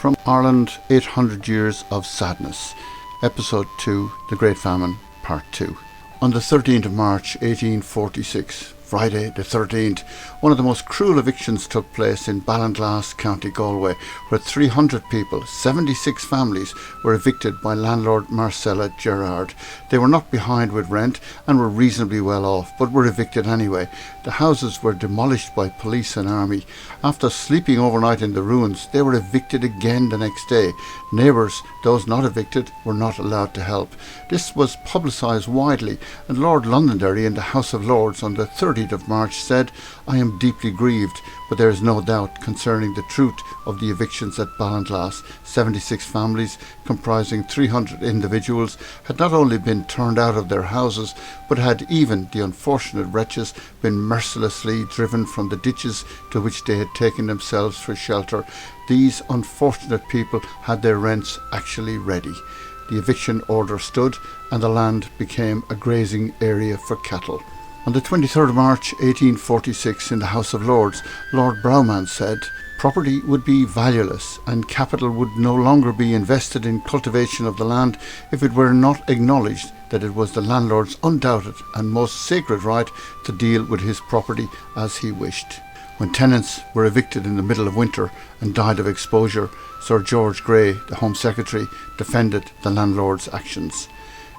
From Ireland, 800 Years of Sadness, Episode 2, The Great Famine, Part 2. On the 13th of March 1846, Friday the 13th, one of the most cruel evictions took place in Ballinglass, County Galway, where 300 people, 76 families, were evicted by landlord Marcella Gerard. They were not behind with rent and were reasonably well off, but were evicted anyway. The houses were demolished by police and army. After sleeping overnight in the ruins, they were evicted again the next day. Neighbours, those not evicted, were not allowed to help. This was publicised widely, and Lord Londonderry in the House of Lords on the 30th of March said, "I am deeply grieved, but there is no doubt concerning the truth of the evictions at Ballinglass. 76 families, comprising 300 individuals, had not only been turned out of their houses, but had even the unfortunate wretches been mercilessly driven from the ditches to which they had taken themselves for shelter. These unfortunate people had their rents actually ready. The eviction order stood, and the land became a grazing area for cattle." On the 23rd of March 1846 in the House of Lords, Lord Brougham said, "Property would be valueless and capital would no longer be invested in cultivation of the land if it were not acknowledged that it was the landlord's undoubted and most sacred right to deal with his property as he wished." When tenants were evicted in the middle of winter and died of exposure, Sir George Grey, the Home Secretary, defended the landlord's actions.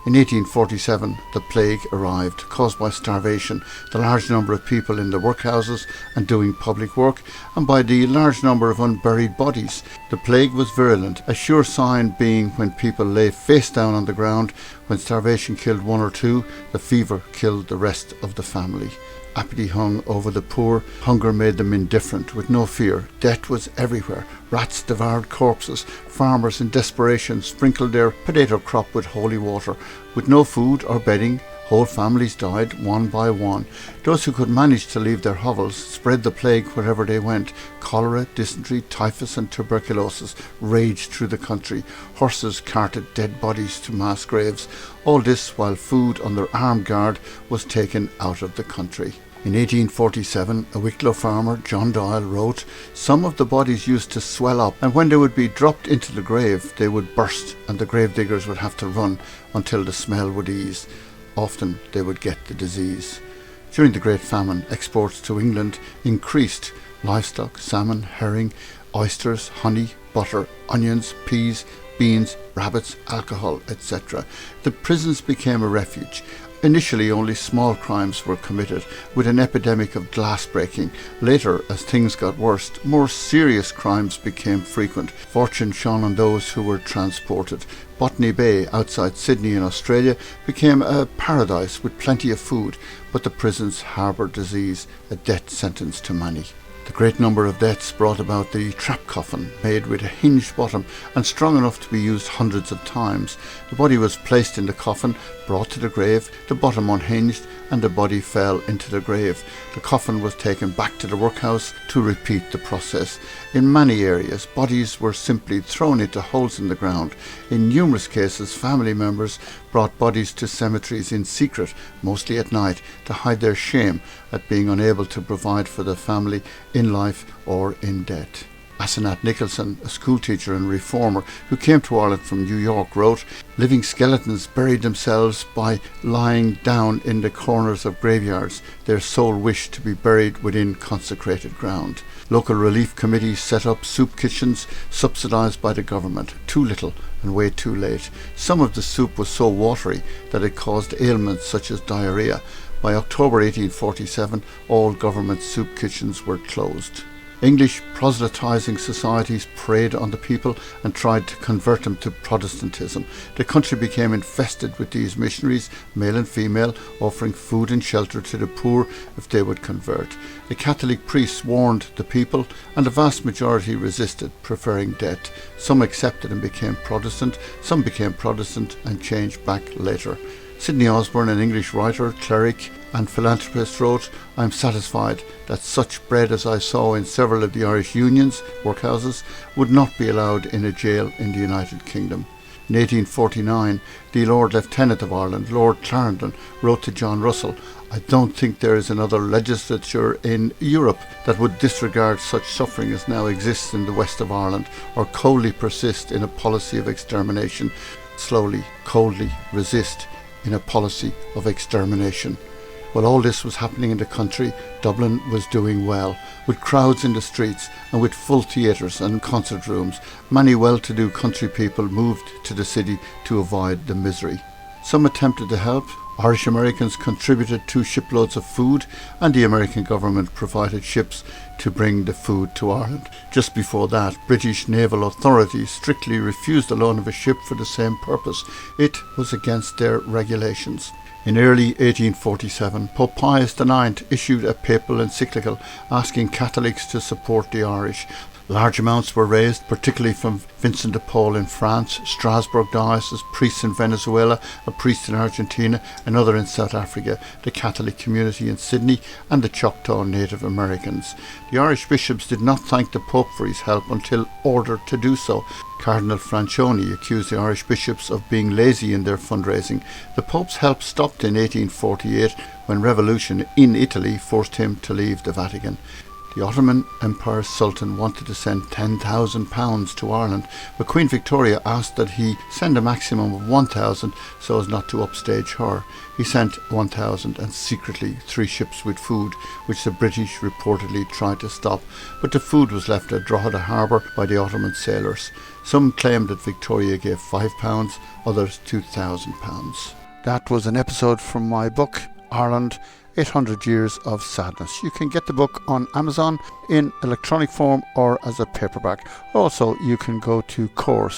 In 1847, the plague arrived, caused by starvation, the large number of people in the workhouses and doing public work, and by the large number of unburied bodies. The plague was virulent, a sure sign being when people lay face down on the ground. When starvation killed one or two, the fever killed the rest of the family. Apathy hung over the poor. Hunger made them indifferent, with no fear. Death was everywhere. Rats devoured corpses. Farmers in desperation sprinkled their potato crop with holy water. With no food or bedding, whole families died one by one. Those who could manage to leave their hovels spread the plague wherever they went. Cholera, dysentery, typhus and tuberculosis raged through the country. Horses carted dead bodies to mass graves. All this while food under armed guard was taken out of the country. In 1847, a Wicklow farmer, John Doyle, wrote, "Some of the bodies used to swell up, and when they would be dropped into the grave, they would burst, and the grave diggers would have to run until the smell would ease. Often they would get the disease." During the Great Famine, exports to England increased. Livestock, salmon, herring, oysters, honey, butter, onions, peas, beans, rabbits, alcohol, etc. The prisons became a refuge. Initially only small crimes were committed, with an epidemic of glass breaking. Later, as things got worse, more serious crimes became frequent. Fortune shone on those who were transported. Botany Bay, outside Sydney in Australia, became a paradise with plenty of food, but the prisons harboured disease, a death sentence to many. The great number of deaths brought about the trap coffin, made with a hinged bottom and strong enough to be used hundreds of times. The body was placed in the coffin, brought to the grave, the bottom unhinged, and the body fell into the grave. The coffin was taken back to the workhouse to repeat the process. In many areas, bodies were simply thrown into holes in the ground. In numerous cases, family members brought bodies to cemeteries in secret, mostly at night, to hide their shame at being unable to provide for the family in life or in death. Asenath Nicholson, a schoolteacher and reformer who came to Ireland from New York, wrote, "Living skeletons buried themselves by lying down in the corners of graveyards, their sole wish to be buried within consecrated ground." Local relief committees set up soup kitchens subsidised by the government. Too little and way too late. Some of the soup was so watery that it caused ailments such as diarrhoea. By October 1847, all government soup kitchens were closed. English proselytizing societies preyed on the people and tried to convert them to Protestantism. The country became infested with these missionaries, male and female, offering food and shelter to the poor if they would convert. The Catholic priests warned the people, and the vast majority resisted, preferring death. Some accepted and became Protestant, some became Protestant and changed back later. Sidney Osborne, an English writer, cleric and philanthropist, wrote, "I am satisfied that such bread as I saw in several of the Irish unions, workhouses, would not be allowed in a jail in the United Kingdom." In 1849, the Lord Lieutenant of Ireland, Lord Clarendon, wrote to John Russell, "I don't think there is another legislature in Europe that would disregard such suffering as now exists in the west of Ireland, or coldly persist in a policy of extermination. Slowly, coldly resist in a policy of extermination." While all this was happening in the country, Dublin was doing well, with crowds in the streets and with full theatres and concert rooms. Many well-to-do country people moved to the city to avoid the misery. Some attempted to help. Irish Americans contributed 2 shiploads of food, and the American government provided ships to bring the food to Ireland. Just before that, British naval authorities strictly refused the loan of a ship for the same purpose. It was against their regulations. In early 1847, Pope Pius IX issued a papal encyclical asking Catholics to support the Irish. Large amounts were raised, particularly from Vincent de Paul in France, Strasbourg Diocese, priests in Venezuela, a priest in Argentina, another in South Africa, the Catholic community in Sydney, and the Choctaw Native Americans. The Irish bishops did not thank the Pope for his help until ordered to do so. Cardinal Francioni accused the Irish bishops of being lazy in their fundraising. The Pope's help stopped in 1848 when revolution in Italy forced him to leave the Vatican. The Ottoman Empire's Sultan wanted to send £10,000 to Ireland, but Queen Victoria asked that he send a maximum of 1,000 so as not to upstage her. He sent 1,000 and secretly 3 ships with food, which the British reportedly tried to stop, but the food was left at Drogheda Harbour by the Ottoman sailors. Some claimed that Victoria gave £5, others £2,000. That was an episode from my book, Ireland, 800 Years of Sadness. You can get the book on Amazon in electronic form or as a paperback. Also, you can go to core.au.